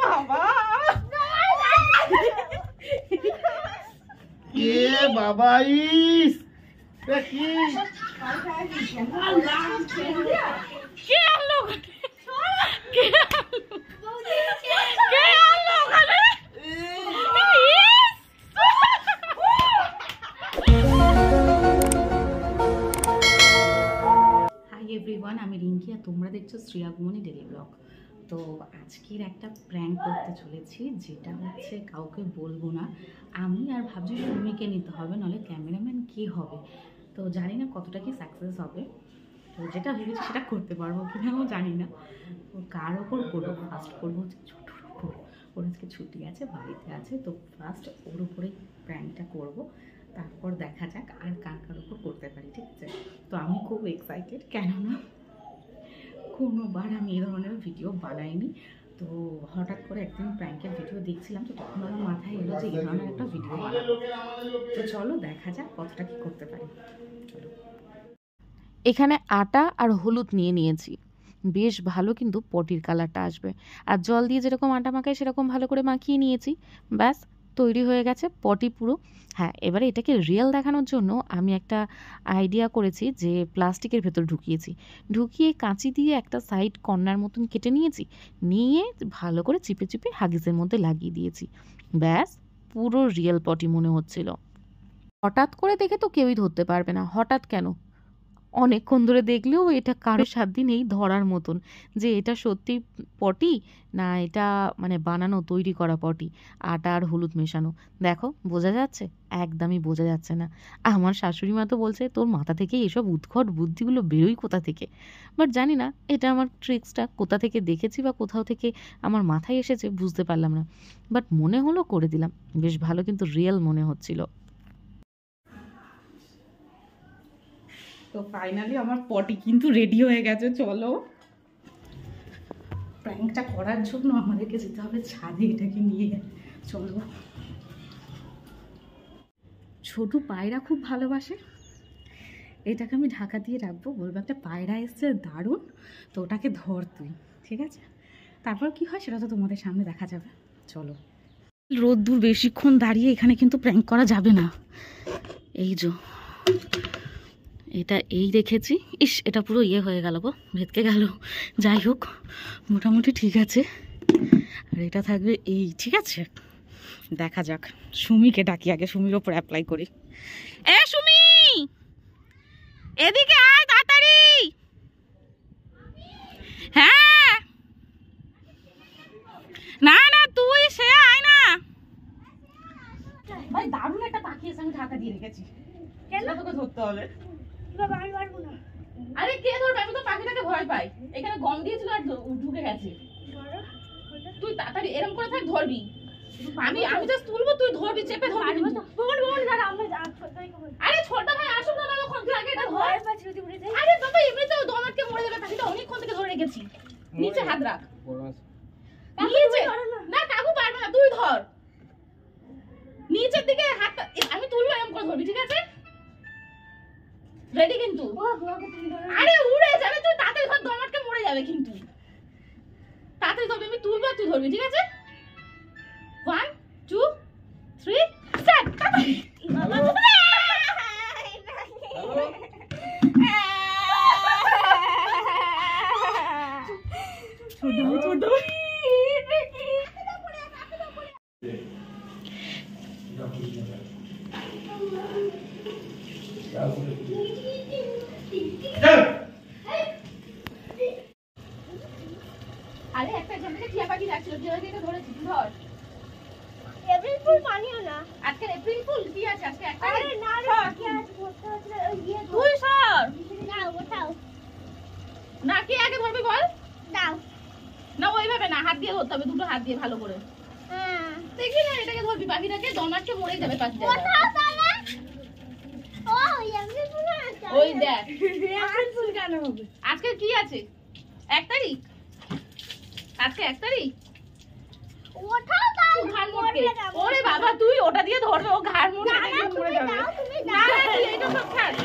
বাবা এ বাবা ইস কি কে আনলো কে আনলো ওখানে এভরিওয়ান, আমি রিঙ্কি আর তোমরা দেখছো শ্রেয়াগমনি ডেলি ব্লগ। তো আজকের একটা প্র্যাঙ্ক করতে চলেছি, যেটা হচ্ছে কাউকে বলবো না আমি, আর ভাবছি সুমিকে নিতে হবে, নাহলে ক্যামেরাম্যান কে হবে। তো জানি না কতটা কি সাকসেস হবে, তো যেটা ভেবেছি সেটা করতে পারবো কিনাও জানি না। তো কার ওপর করবো, ফার্স্ট করবো হচ্ছে ছোটোর ওপর। ওর আজকে ছুটি আছে, বাড়িতে আছে, তো ফার্স্ট ওর উপরেই প্র্যাঙ্কটা করবো, তারপর দেখা যাক আর কার কার উপর করতে পারি, ঠিক আছে? তো আমি খুব এক্সাইটেড, কেননা কোনোবার আমি এই ধরনের ভিডিও বানাইনি। তো হঠাৎ করে একদিন প্র্যাঙ্কের ভিডিও দেখছিলাম, তো তখন আমার মাথায় এলো যে এই ধরনের একটা ভিডিও বানাবো। তো চলো দেখা যাক কতটা কি করতে পারি। চলো, এখানে আটা আর হলুদ নিয়ে নিয়েছি, বেশ ভালো কিন্তু পটির কালারটা আসবে। আর জল দিয়ে যেরকম আটা মাখায় সেরকম ভালো করে মাখিয়ে নিয়েছি, ব্যাস তৈরি হয়ে গেছে পটি পুরো। হ্যাঁ, এবারে এটাকে রিয়েল দেখানোর জন্য আমি একটা আইডিয়া করেছি, যে প্লাস্টিকের ভেতর ঢুকিয়ে কাঁচি দিয়ে একটা সাইড কর্নার মতন কেটে নিয়ে ভালো করে চিপে চিপে হাগিসের মধ্যে লাগিয়ে দিয়েছি। ব্যাস পুরো রিয়েল পটি মনে হচ্ছিল। হঠাৎ করে দেখে তো কেউই ধরতে পারবে না, হঠাৎ কেন, অনেকক্ষণ ধরে দেখলেও এটা কারো সাধ্যই নেই ধরার মতন যে এটা সত্যি পটি না এটা মানে বানানো তৈরি করা পটি, আটা আর হলুদ মেশানো। দেখো বোঝা যাচ্ছে? একদমই বোঝা যাচ্ছে না। আমার শাশুড়ি মা তো বলছে তোর মাথা থেকে এসব উদ্ভট বুদ্ধিগুলো বেরোই কোথা থেকে। বাট জানি না এটা আমার ট্রিক্সটা কোথা থেকে দেখেছি বা কোথাও থেকে আমার মাথায় এসেছে বুঝতে পারলাম না, বাট মনে হলো করে দিলাম। বেশ ভালো কিন্তু রিয়েল মনে হচ্ছিল। তো ফাইনালি আমার পটি কিন্তু রেডি হয়ে গেছে। চলো, প্র্যাঙ্কটা করার জন্য আমাদেরকে যেতে হবে ছাদে, এটাকে নিয়ে। চলো, ছোট পায়রা খুব ভালোবাসে, এটাকে আমি ঢাকা দিয়ে রাখবো, বলবো একটা পায়রা এসছে দারুণ, তো ওটাকে ধর তুই, ঠিক আছে? তারপর কি হয় সেটা তো তোমাদের সামনে দেখা যাবে। চলো, রোদ্দুর বেশিক্ষণ দাঁড়িয়ে এখানে কিন্তু প্র্যাঙ্ক করা যাবে না। এই যে এটা এই রেখেছি, ইস এটা পুরো ইয়ে হয়ে গেল গো, ভেতকে গেল। যাই হোক, মোটামুটি ঠিক আছে। আর এটা থাকবে এই, ঠিক আছে? দেখা যাক, সুমিকে ডাকি আগে, সুমির ওপর অ্যাপ্লাই করি। এ সুমি, এদিকে আয় তাড়াতাড়ি। হ্যাঁ, না না তুই সে আয় না। ভাই দারুণ একটা পাখি এসে আমি ঢাকা দিয়ে রেখেছি, কেন তোকে ধরতে হবে? আমি পারবো না। আরে কে ধরবে? আমি তো পাখিটাকে ভয় পাই। এখানে গম দিয়েছিল আর ঢুকে গেছে। তুই তাড়াতাড়ি এরকম করে থাক, ধরবি। আমি জাস্ট তুলবো, তুই ধরবি, চেপে ধরবি। আরে ছোট ভাই আসুক না, তখন তুই আগে এটা ধর। আরে বাবা এমনিতেও দম আটকে মরে যাবে, পাখিটা অনেকক্ষণ থেকে ধরে রেখেছি। নিচে হাত রাখ, নিচে না, কাকু পারবে না, তুই ধর। নিচের দিকে হাত, আমি তুলবো, এরকম করে ধরবি, ঠিক আছে? রেডি কিন্তু? আরে উড়ে যাবে, তুই তাড়াতাড়ি ধর, দম আটকে মরে যাবে কিন্তু। তাড়াতাড়ি ধরবি, আমি তুলবো তুই ধরবি, ঠিক আছে? 1 2 3 স্টার্ট। ছোট আরে একটা এখান থেকে টিয়া পাখি যাচ্ছিল, টিয়া পাখিটা ধরেছি, ধর। এপ্রিল ফুল মানিও না, আজকে এপ্রিল ফুল কি আছে আজকে? একটা আরে না রে, কি আছে বলতে হচ্ছে ইয়ে, তুই সর না, ওঠাও না। কে আগে ধরবে বল? দাও না, ওইভাবে না, হাত দিয়ে ধরতে হবে, দুটো হাত দিয়ে ভালো করে। হ্যাঁ দেখি না, এটাকে ধরবি, পাখিটাকে দমাটকে মরে যাবে পাখিটা। ওঠাও তাহলে। ও এপ্রিল ফুল আছে, ওই দেখ এপ্রিল ফুল কেন হবে? আজকে কি আছে? 1 তারিখ, আজকে 1 তারিখ। ওঠাও তাহলে, ঘাড় মোটকে। ওরে বাবা তুই ওটা দিয়ে ধরবে, ও ঘাড় মোটকে মরে যাবে। না না তুই এটা সব ছাড়,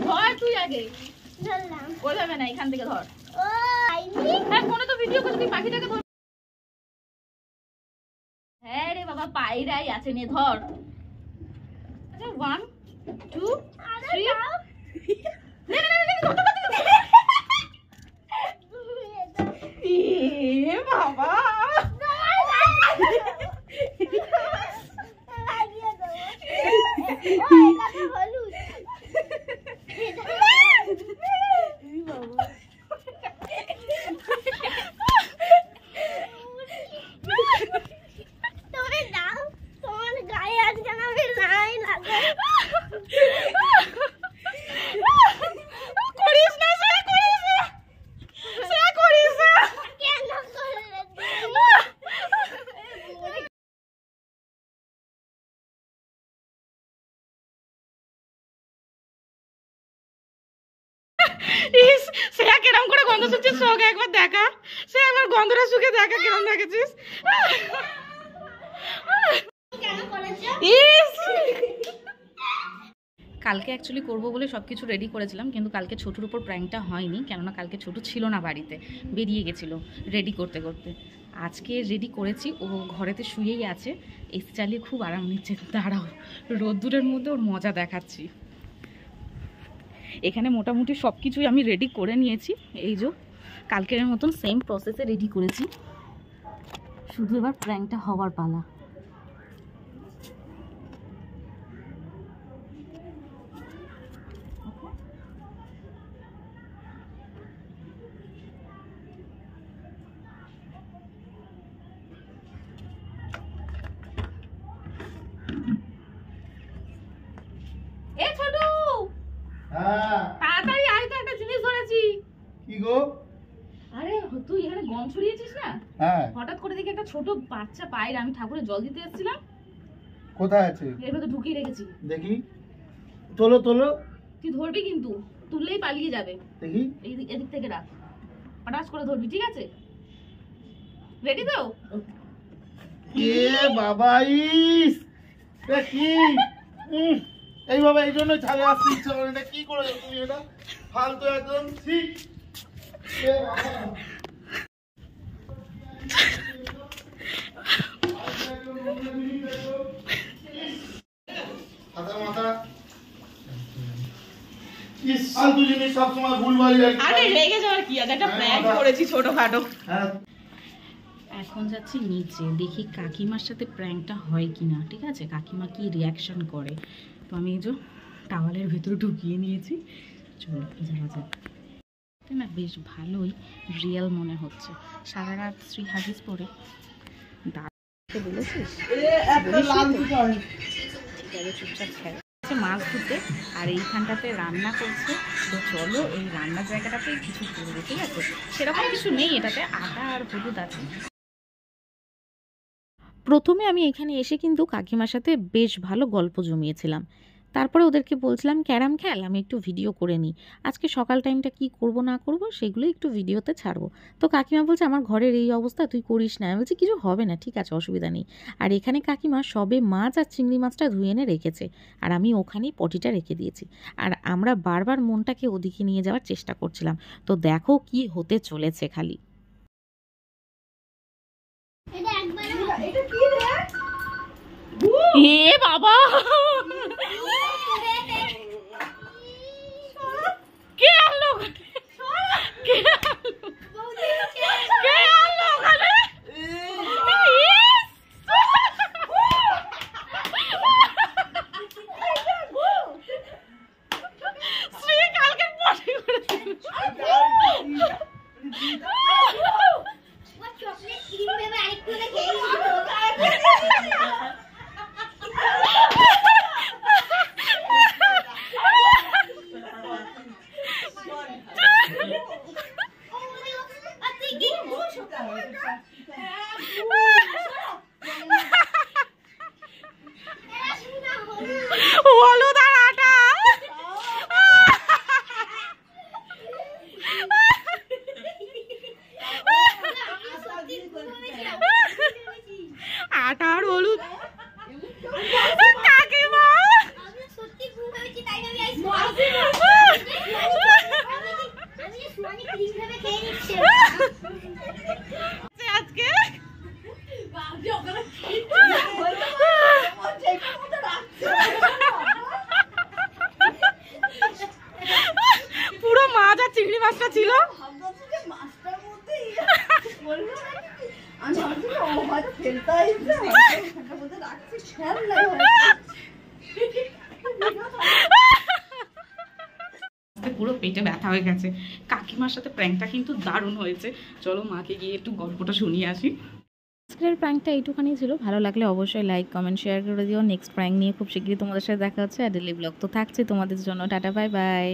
ধর তুই আগে। ধরলাম, ওইভাবে না, এখান থেকে ধর। ও হ্যাঁ ফোনে তো ভিডিও করছি, তুই পাখিটাকে ধর। হ্যাঁ রে বাবা, পায়রাই আছে, নে ধর। আচ্ছা 1 2 3 এ বাবা সেয়া কেরম করে গন্ধ শুকছিস, শোকে একবার দেখা, সে একবার গন্ধটা শুকে দেখা কেরম দেখেছিস। কালকে অ্যাকচুয়ালি করবো বলে সব কিছু রেডি করেছিলাম, কিন্তু কালকে ছোটুর উপর প্র্যাঙ্কটা হয়নি, কেননা কালকে ছোটু ছিল না বাড়িতে, বেরিয়ে গেছিলো রেডি করতে করতে। আজকে রেডি করেছি, ও ঘরেতে শুয়েই আছে, এসি চালিয়ে খুব আরাম নিচ্ছে। দাঁড়াও, রোদ্দুরের মধ্যে ওর মজা দেখাচ্ছি। এখানে মোটামুটি সব কিছুই আমি রেডি করে নিয়েছি, এই যে কালকের মতন সেম প্রসেসে রেডি করেছি, শুধু এবার প্র্যাঙ্কটা হওয়ার পালা। এ ছোটু, হ্যাঁ তাড়াতাড়ি আয় তো, একটা জিনিস ধরেছি। কি গো? আরে তুই এখানে গম ছড়িয়েছিস না, হ্যাঁ হঠাৎ করে দেখি একটা ছোট বাচ্চা পায়রা, আমি ঠাকুরের জল দিতে এসেছিলাম, কোথায় আছে এর ভেতর ঢুকিয়ে রেখেছি। দেখি, তোলো তোলো, তুই ধরবি কিন্তু, তুললেই পালিয়ে যাবে। দেখি। এদিক থেকে রাখ, পাটাস করে ধরবি, ঠিক আছে? রেডি তো? এ বাবা, ইস এটা কি? এইভাবে এই জন্য ছাড়ে আসতে ইচ্ছা করে না। কি করেছো তুমি এটা? ফালতু একদম। ঠিক এ বাবা, মাথা মাথা ইস, ফালতু জিনিস সবসময় ভুলভাল। আরে রেগে যাওয়ার কি আছে, একটা প্র্যাঙ্ক করেছি ছোটখাটো। হ্যাঁ এখন যাচ্ছি নিচে, দেখি কাকিমার সাথে প্র্যাঙ্কটা হয় কি না, ঠিক আছে? কাকিমা কি রিয়াকশন করে। তো আমি এই যে টাওয়ালের ভেতরে ঢুকিয়ে নিয়েছি, চলো যাওয়া যাক। না বেশ ভালোই রিয়েল মনে হচ্ছে, সারা রাত শ্রী হাগিস পরে দাঁড়াতে বলেছিস, ঠিক আছে চুপচাপ খেয়ে মাছ ধুতে, আর এইখানটাতে রান্না করছে। তো চলো এই রান্নার জায়গাটাতে কিছু করবো, ঠিক আছে? সেরকম কিছু নেই, এটাতে আটা আর হলুদ আছে। প্রথমে আমি এখানে এসে কিন্তু কাকিমার সাথে বেশ ভালো গল্প জমিয়েছিলাম। তারপরে ওদেরকে বলছিলাম ক্যারাম খেল, আমি একটু ভিডিও করে নিই, আজকে সকাল টাইমটা কি করব না করব সেগুলো একটু ভিডিওতে ছাড়বো। তো কাকিমা বলছে আমার ঘরের এই অবস্থা, তুই করিস না। আমি বলছি কিছু হবে না, ঠিক আছে, অসুবিধা নেই। আর এখানে কাকিমা সবে মাছ আর চিংড়ি মাছটা ধুয়ে এনে রেখেছে, আর আমি ওখানেই পটিটা রেখে দিয়েছি। আর আমরা বারবার মনটাকে ওদিকে নিয়ে যাওয়ার চেষ্টা করছিলাম। তো দেখো কি হতে চলেছে খালি। এ বাবা, কে আনলো কে আনলো ওখানে? শ্রী কালকে পটি হলুদ আর আটা। আটা আর হলুদ কাকিমা চিংড়ি মাছটা ছিল। ভাবছি যে মাছটার মধ্যে বললো নাকি আমি ভাবছি যে ও হয়তো ফেলতে আসছে হয়তো মধ্যে রাখছি খেয়াল নাই পুরো পেটে ব্যথা হয়ে গেছে। কাকিমার সাথে প্র্যাঙ্কটা কিন্তু দারুণ হয়েছে। চলো মাকে গিয়ে একটু গল্পটা শুনিয়ে আসি। আজকের প্র্যাঙ্কটা এইটুখানি ছিল। ভালো লাগলে অবশ্যই লাইক কমেন্ট শেয়ার করে দিও। নেক্সট প্র্যাঙ্ক নিয়ে খুব শীঘ্রই তোমাদের সাথে দেখা হচ্ছে। আর ডেলি ব্লগ তো থাকছে তোমাদের জন্য। Tata bye bye.